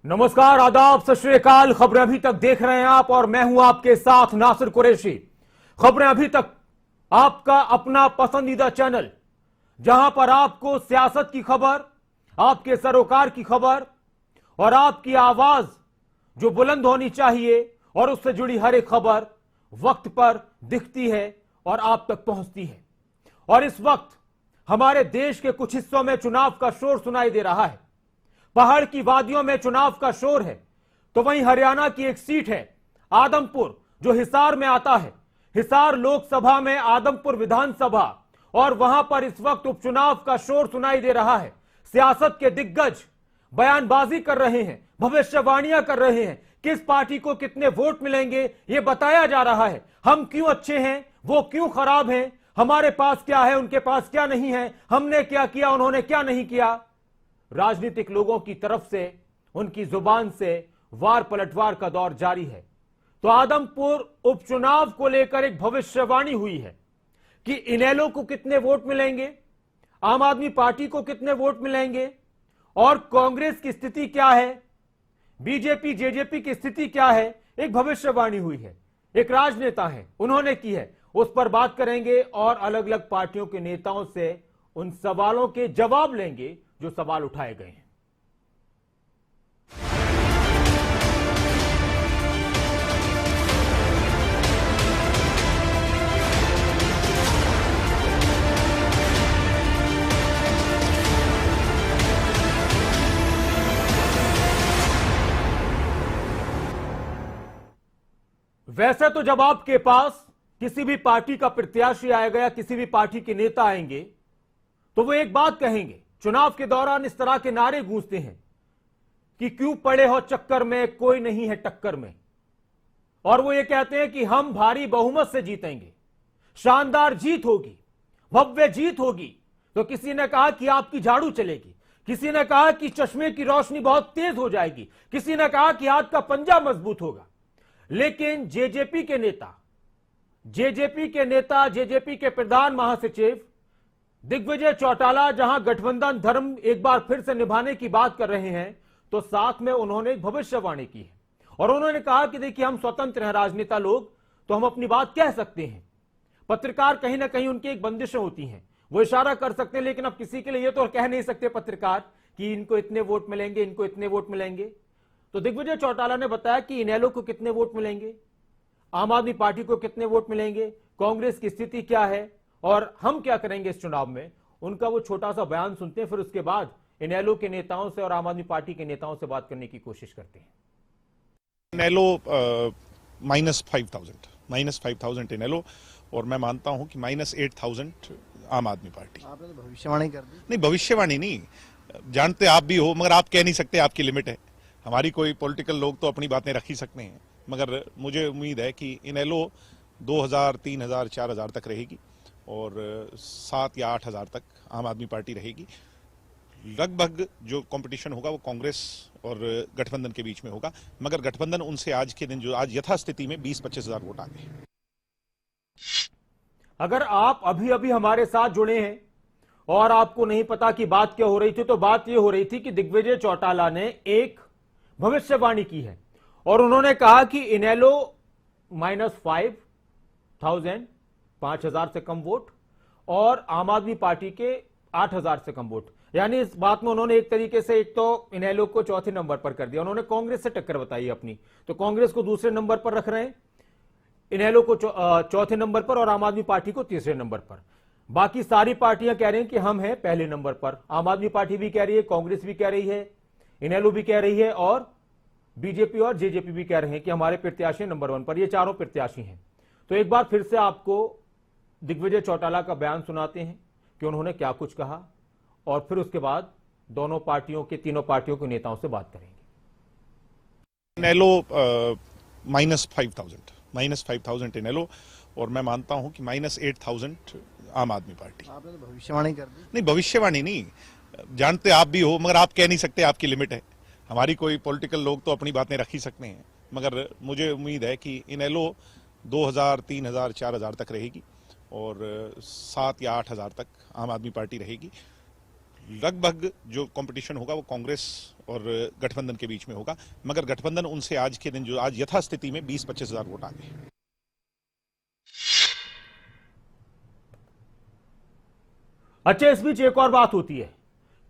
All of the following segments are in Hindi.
नमस्कार, आदाब, सत श्री अकाल। खबरें अभी तक देख रहे हैं आप और मैं हूं आपके साथ नासिर कुरैशी। खबरें अभी तक आपका अपना पसंदीदा चैनल, जहां पर आपको सियासत की खबर, आपके सरोकार की खबर और आपकी आवाज जो बुलंद होनी चाहिए और उससे जुड़ी हर एक खबर वक्त पर दिखती है और आप तक पहुंचती है। और इस वक्त हमारे देश के कुछ हिस्सों में चुनाव का शोर सुनाई दे रहा है। पहाड़ की वादियों में चुनाव का शोर है, तो वहीं हरियाणा की एक सीट है आदमपुर, जो हिसार में आता है। हिसार लोकसभा में आदमपुर विधानसभा, और वहां पर इस वक्त उपचुनाव का शोर सुनाई दे रहा है। सियासत के दिग्गज बयानबाजी कर रहे हैं, भविष्यवाणियां कर रहे हैं, किस पार्टी को कितने वोट मिलेंगे यह बताया जा रहा है। हम क्यों अच्छे हैं, वो क्यों खराब हैं, हमारे पास क्या है, उनके पास क्या नहीं है, हमने क्या किया, उन्होंने क्या नहीं किया। राजनीतिक लोगों की तरफ से उनकी जुबान से वार पलटवार का दौर जारी है। तो आदमपुर उपचुनाव को लेकर एक भविष्यवाणी हुई है कि इनेलो को कितने वोट मिलेंगे, आम आदमी पार्टी को कितने वोट मिलेंगे और कांग्रेस की स्थिति क्या है, बीजेपी जेजेपी की स्थिति क्या है। एक भविष्यवाणी हुई है, एक राजनेता है, उन्होंने की है। उस पर बात करेंगे और अलग अलग पार्टियों के नेताओं से उन सवालों के जवाब लेंगे जो सवाल उठाए गए हैं। वैसे तो जब आपके पास किसी भी पार्टी का प्रत्याशी आएगा या किसी भी पार्टी के नेता आएंगे तो वो एक बात कहेंगे, चुनाव के दौरान इस तरह के नारे गूंजते हैं कि क्यों पड़े हो चक्कर में, कोई नहीं है टक्कर में। और वो ये कहते हैं कि हम भारी बहुमत से जीतेंगे, शानदार जीत होगी, भव्य जीत होगी। तो किसी ने कहा कि आपकी झाड़ू चलेगी, किसी ने कहा कि चश्मे की रोशनी बहुत तेज हो जाएगी, किसी ने कहा कि हाथ का पंजा मजबूत होगा। लेकिन जेजेपी के जेजेपी के प्रधान महासचिव दिग्विजय चौटाला जहां गठबंधन धर्म एक बार फिर से निभाने की बात कर रहे हैं, तो साथ में उन्होंने एक भविष्यवाणी की है और उन्होंने कहा कि देखिए, हम स्वतंत्र हैं राजनेता लोग, तो हम अपनी बात कह सकते हैं। पत्रकार कहीं ना कहीं उनकी एक बंदिशें होती हैं, वो इशारा कर सकते हैं, लेकिन अब किसी के लिए ये तो कह नहीं सकते पत्रकार कि इनको इतने वोट मिलेंगे, इनको इतने वोट मिलेंगे। तो दिग्विजय चौटाला ने बताया कि इनेलो को कितने वोट मिलेंगे, आम आदमी पार्टी को कितने वोट मिलेंगे, कांग्रेस की स्थिति क्या है और हम क्या करेंगे इस चुनाव में। उनका वो छोटा सा बयान सुनते हैं, फिर उसके बाद इनेलो के नेताओं से और आम आदमी पार्टी के नेताओं से बात करने की कोशिश करते हैं। इनेलो -5,000 इनेलो, और मैं मानता हूं कि -8,000 आम आदमी पार्टी। आपने तो भविष्यवाणी कर दी। नहीं, भविष्यवाणी नहीं, जानते आप भी हो, मगर आप कह नहीं सकते, आपकी लिमिट है। हमारी कोई पॉलिटिकल लोग तो अपनी बातें रख ही सकते हैं, मगर मुझे उम्मीद है कि इनेलो 2,000, 3,000, 4,000 तक रहेगी और 7 या 8,000 तक आम आदमी पार्टी रहेगी। लगभग जो कंपटीशन होगा वो कांग्रेस और गठबंधन के बीच में होगा, मगर गठबंधन उनसे आज के दिन, जो आज यथास्थिति में 20-25 हजार वोट आगे। अगर आप अभी अभी हमारे साथ जुड़े हैं और आपको नहीं पता कि बात क्या हो रही थी, तो बात यह हो रही थी कि दिग्विजय चौटाला ने एक भविष्यवाणी की है और उन्होंने कहा कि इनेलो -5,000, 5,000 से कम वोट, और आम आदमी पार्टी के 8,000 से कम वोट। यानी इस बात में उन्होंने एक तरीके से एक तो इनेलो को चौथे नंबर पर कर दिया, उन्होंने कांग्रेस से टक्कर बताई अपनी, तो कांग्रेस को दूसरे नंबर पर रख रहे हैं, इनेलो को चौथे नंबर पर और आम आदमी पार्टी को तीसरे नंबर पर। बाकी सारी पार्टियां कह रही हैं कि हम हैं पहले नंबर पर। आम आदमी पार्टी भी कह रही है, कांग्रेस भी कह रही है, इनेलो भी कह रही है और बीजेपी और जेजेपी भी कह रहे हैं कि हमारे प्रत्याशी नंबर 1 पर। ये चारों प्रत्याशी हैं। तो एक बार फिर से आपको दिग्विजय चौटाला का बयान सुनाते हैं कि उन्होंने क्या कुछ कहा और फिर उसके बाद दोनों पार्टियों के, तीनों पार्टियों के नेताओं से बात करेंगे। इनेलो -5,000 इनेलो, और मैं मानता हूं कि -8,000 आम आदमी पार्टी। आपने तो भविष्यवाणी कर दी। नहीं, भविष्यवाणी नहीं, जानते आप भी हो, मगर आप कह नहीं सकते, आपकी लिमिट है। हमारी कोई पॉलिटिकल लोग तो अपनी बातें रख ही सकते हैं, मगर मुझे उम्मीद है कि इनेलो 2,000, 3,000, 4,000 तक रहेगी और 7 या 8,000 तक आम आदमी पार्टी रहेगी। लगभग जो कंपटीशन होगा वो कांग्रेस और गठबंधन के बीच में होगा, मगर गठबंधन उनसे आज के दिन जो आज यथास्थिति में 20-25 हजार वोट आगे। अच्छा, इस बीच एक और बात होती है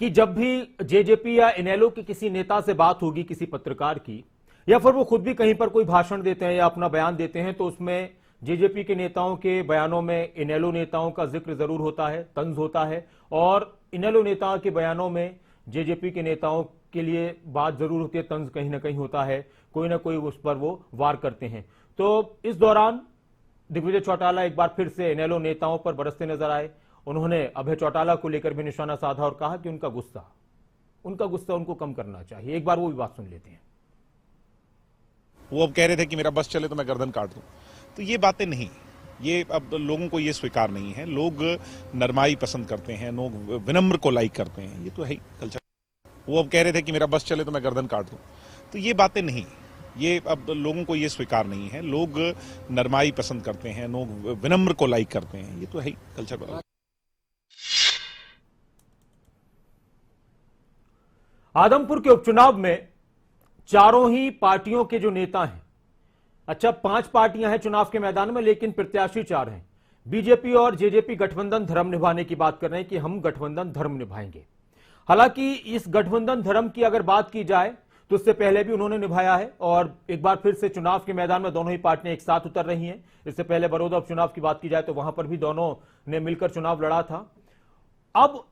कि जब भी जेजेपी या इनेलो के किसी नेता से बात होगी, किसी पत्रकार की, या फिर वो खुद भी कहीं पर कोई भाषण देते हैं या अपना बयान देते हैं, तो उसमें जेजेपी के नेताओं के बयानों में इनेलो नेताओं का जिक्र जरूर होता है, तंज होता है, और इनेलो नेताओं के बयानों में जेजेपी के नेताओं के लिए बात जरूर होती है, तंज कहीं ना कहीं होता है, कोई ना कोई उस पर वो वार करते हैं। तो इस दौरान दिग्विजय चौटाला एक बार फिर से इनेलो नेताओं पर बरसते नजर आए। उन्होंने अभय चौटाला को लेकर भी निशाना साधा और कहा कि उनका गुस्सा उनको कम करना चाहिए। एक बार वो भी बात सुन लेते हैं। वो अब कह रहे थे कि मेरा बस चले तो मैं गर्दन काट दूं, तो ये बातें नहीं, ये अब लोगों को ये स्वीकार नहीं है। लोग नरमाई पसंद करते हैं, लोग विनम्र को लाइक करते हैं, ये तो है ही कल्चर। वो अब कह रहे थे कि मेरा बस चले तो मैं गर्दन काट दूं, तो ये बातें नहीं, ये अब लोगों को ये स्वीकार नहीं है। लोग नरमाई पसंद करते हैं, लोग विनम्र को लाइक करते हैं, ये तो है ही कल्चर। आदमपुर के उपचुनाव में चारों ही पार्टियों के जो नेता हैं, अच्छा 5 पार्टियां हैं चुनाव के मैदान में, लेकिन प्रत्याशी 4 हैं। बीजेपी और जेजेपी गठबंधन धर्म निभाने की बात कर रहे हैं कि हम गठबंधन धर्म निभाएंगे। हालांकि इस गठबंधन धर्म की अगर बात की जाए तो इससे पहले भी उन्होंने निभाया है, और एक बार फिर से चुनाव के मैदान में दोनों ही पार्टियां एक साथ उतर रही हैं। इससे पहले बड़ौदा उपचुनाव की बात की जाए तो वहां पर भी दोनों ने मिलकर चुनाव लड़ा था। अब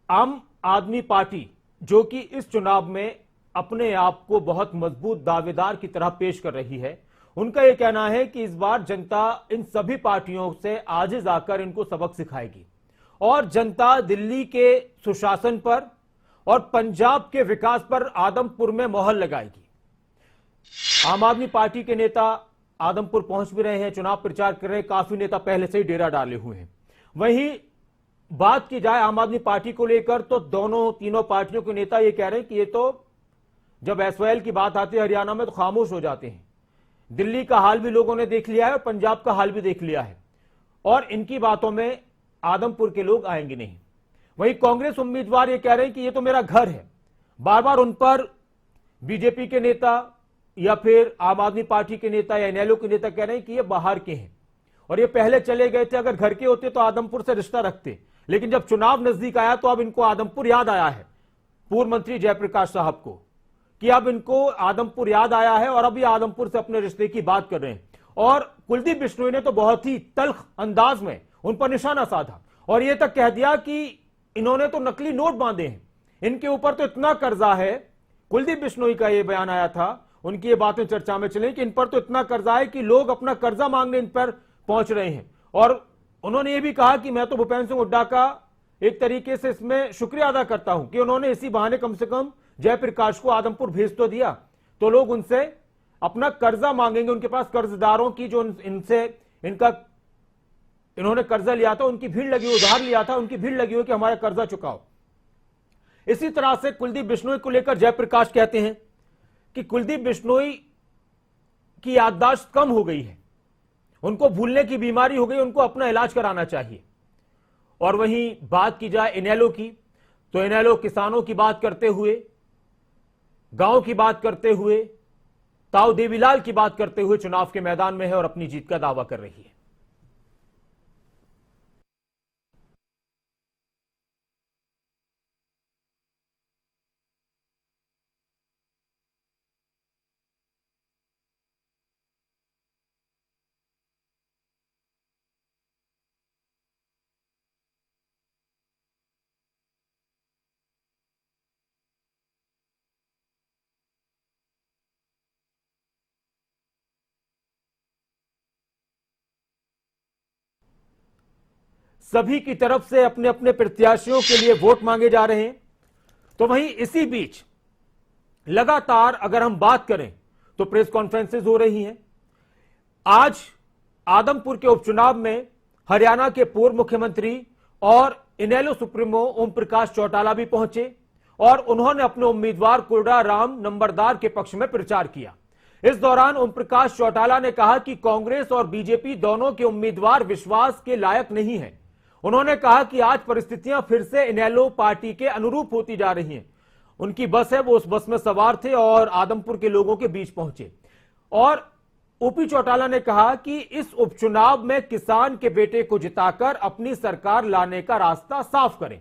आम आदमी पार्टी, जो कि इस चुनाव में अपने आप को बहुत मजबूत दावेदार की तरह पेश कर रही है, उनका यह कहना है कि इस बार जनता इन सभी पार्टियों से आजिज आकर इनको सबक सिखाएगी, और जनता दिल्ली के सुशासन पर और पंजाब के विकास पर आदमपुर में मोहर लगाएगी। आम आदमी पार्टी के नेता आदमपुर पहुंच भी रहे हैं, चुनाव प्रचार कर रहे हैं, काफी नेता पहले से ही डेरा डाले हुए हैं। वहीं बात की जाए आम आदमी पार्टी को लेकर तो तीनों पार्टियों के नेता ये कह रहे हैं कि ये तो जब एसवाईएल की बात आती है हरियाणा में तो खामोश हो जाते हैं। दिल्ली का हाल भी लोगों ने देख लिया है और पंजाब का हाल भी देख लिया है, और इनकी बातों में आदमपुर के लोग आएंगे नहीं। वहीं कांग्रेस उम्मीदवार ये कह रहे हैं कि ये तो मेरा घर है। बार बार उन पर बीजेपी के नेता या फिर आम आदमी पार्टी के नेता या इनेलो के नेता कह रहे हैं कि ये बाहर के हैं और ये पहले चले गए थे, अगर घर के होते तो आदमपुर से रिश्ता रखते, लेकिन जब चुनाव नजदीक आया तो अब इनको आदमपुर याद आया है। पूर्व मंत्री जयप्रकाश साहब को कि अब इनको आदमपुर याद आया है और अभी आदमपुर से अपने रिश्ते की बात कर रहे हैं। और कुलदीप बिश्नोई ने तो बहुत ही तल्ख अंदाज में उन पर निशाना साधा और यह तक कह दिया कि इन्होंने तो नकली नोट बांधे हैं, इनके ऊपर तो इतना कर्जा है। कुलदीप बिश्नोई का यह बयान आया था, उनकी ये बातें चर्चा में चली कि इन पर तो इतना कर्जा है कि लोग अपना कर्जा मांगने इन पर पहुंच रहे हैं। और उन्होंने ये भी कहा कि मैं तो भूपेंद्र सिंह हुड्डा का एक तरीके से इसमें शुक्रिया अदा करता हूं कि उन्होंने इसी बहाने कम से कम जयप्रकाश को आदमपुर भेज तो दिया, तो लोग उनसे अपना कर्जा मांगेंगे। उनके पास कर्जदारों की जो इन्होंने कर्जा लिया था, उनकी भीड़ लगी, उधार लिया था, उनकी भीड़ लगी हुई कि हमारा कर्जा चुकाओ। इसी तरह से कुलदीप बिश्नोई को लेकर जयप्रकाश कहते हैं कि कुलदीप बिश्नोई की याददाश्त कम हो गई है, उनको भूलने की बीमारी हो गई, उनको अपना इलाज कराना चाहिए। और वहीं बात की जाए इनेलो की, तो इनेलो किसानों की बात करते हुए, गांव की बात करते हुए, ताऊ देवीलाल की बात करते हुए चुनाव के मैदान में है और अपनी जीत का दावा कर रही है। सभी की तरफ से अपने अपने प्रत्याशियों के लिए वोट मांगे जा रहे हैं। तो वहीं इसी बीच लगातार अगर हम बात करें तो प्रेस कॉन्फ्रेंसेज हो रही हैं। आज आदमपुर के उपचुनाव में हरियाणा के पूर्व मुख्यमंत्री और इनेलो सुप्रीमो ओम प्रकाश चौटाला भी पहुंचे और उन्होंने अपने उम्मीदवार कोडाराम नंबरदार के पक्ष में प्रचार किया। इस दौरान ओम प्रकाश चौटाला ने कहा कि कांग्रेस और बीजेपी दोनों के उम्मीदवार विश्वास के लायक नहीं है। उन्होंने कहा कि आज परिस्थितियां फिर से इनेलो पार्टी के अनुरूप होती जा रही हैं। उनकी बस है, वो उस बस में सवार थे और आदमपुर के लोगों के बीच पहुंचे। और ओपी चौटाला ने कहा कि इस उपचुनाव में किसान के बेटे को जिताकर अपनी सरकार लाने का रास्ता साफ करें।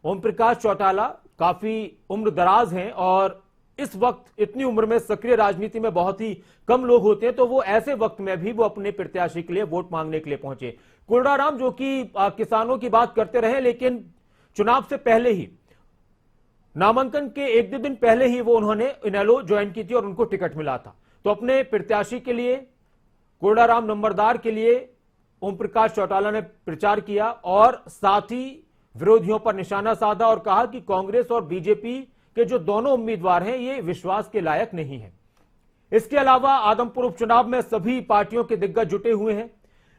ओम प्रकाश चौटाला काफी उम्र दराज हैं और इस वक्त इतनी उम्र में सक्रिय राजनीति में बहुत ही कम लोग होते हैं, तो वो ऐसे वक्त में भी वो अपने प्रत्याशी के लिए वोट मांगने के लिए पहुंचे। कुलराराम जो कि किसानों की बात करते रहे, लेकिन चुनाव से पहले ही, नामांकन के एक दो दिन पहले ही वो उन्होंने इनेलो ज्वाइन की थी और उनको टिकट मिला था। तो अपने प्रत्याशी के लिए, कुलराराम नंबरदार के लिए ओम प्रकाश चौटाला ने प्रचार किया और साथ ही विरोधियों पर निशाना साधा और कहा कि कांग्रेस और बीजेपी के जो दोनों उम्मीदवार हैं ये विश्वास के लायक नहीं है। इसके अलावा आदमपुर उपचुनाव में सभी पार्टियों के दिग्गज जुटे हुए हैं।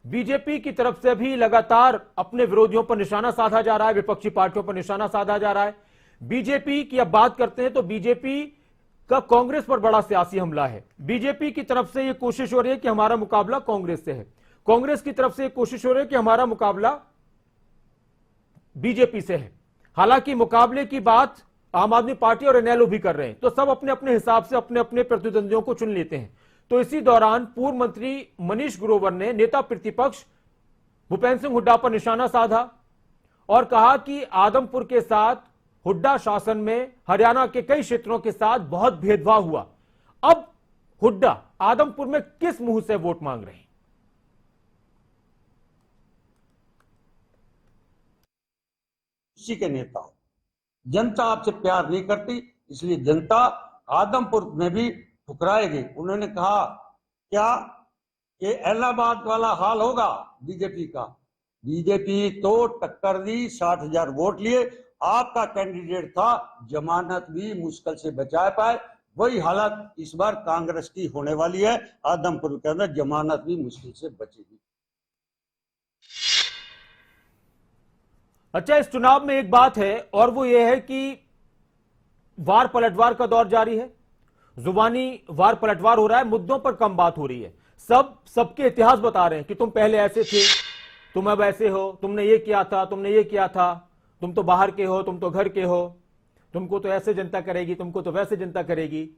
बीजेपी की तरफ से भी लगातार अपने विरोधियों पर निशाना साधा जा रहा है, विपक्षी पार्टियों पर निशाना साधा जा रहा है। बीजेपी की अब बात करते हैं तो बीजेपी का कांग्रेस पर बड़ा सियासी हमला है। बीजेपी की तरफ से यह कोशिश हो रही है कि हमारा मुकाबला कांग्रेस से है, कांग्रेस की तरफ से यह कोशिश हो रही है कि हमारा मुकाबला बीजेपी से है। हालांकि मुकाबले की बात आम आदमी पार्टी और इनेलो भी कर रहे हैं, तो सब अपने अपने हिसाब से अपने अपने प्रतिद्वंदियों को चुन लेते हैं। तो इसी दौरान पूर्व मंत्री मनीष ग्रोवर ने नेता प्रतिपक्ष भूपेंद्र सिंह हुड्डा पर निशाना साधा और कहा कि आदमपुर के साथ हुड्डा शासन में हरियाणा के कई क्षेत्रों के साथ बहुत भेदभाव हुआ। अब हुड्डा आदमपुर में किस मुंह से वोट मांग रहे हैं? उसी के नेता हो। जनता आपसे प्यार नहीं करती, इसलिए जनता आदमपुर में भी ठुकराएगी। उन्होंने कहा क्या ये इलाहाबाद वाला हाल होगा बीजेपी का? बीजेपी तो टक्कर दी, 60,000 वोट लिए। आपका कैंडिडेट था, जमानत भी मुश्किल से बचा पाए। वही हालत इस बार कांग्रेस की होने वाली है। आदमपुर के अंदर जमानत भी मुश्किल से बचेगी। अच्छा, इस चुनाव में एक बात है और वो ये है कि वार पलटवार का दौर जारी है। जुबानी वार पलटवार हो रहा है, मुद्दों पर कम बात हो रही है। सबके इतिहास बता रहे हैं कि तुम पहले ऐसे थे, तुम अब ऐसे हो, तुमने ये किया था, तुमने ये किया था, तुम तो बाहर के हो, तुम तो घर के हो, तुमको तो ऐसे जनता करेगी, तुमको तो वैसे जनता करेगी।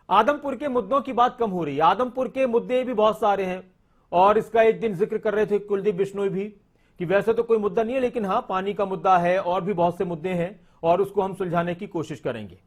आदमपुर के मुद्दों की बात कम हो रही है। आदमपुर के मुद्दे भी बहुत सारे हैं और इसका एक दिन जिक्र कर रहे थे कुलदीप बिश्नोई भी कि वैसे तो कोई मुद्दा नहीं है, लेकिन हाँ, पानी का मुद्दा है और भी बहुत से मुद्दे हैं और उसको हम सुलझाने की कोशिश करेंगे।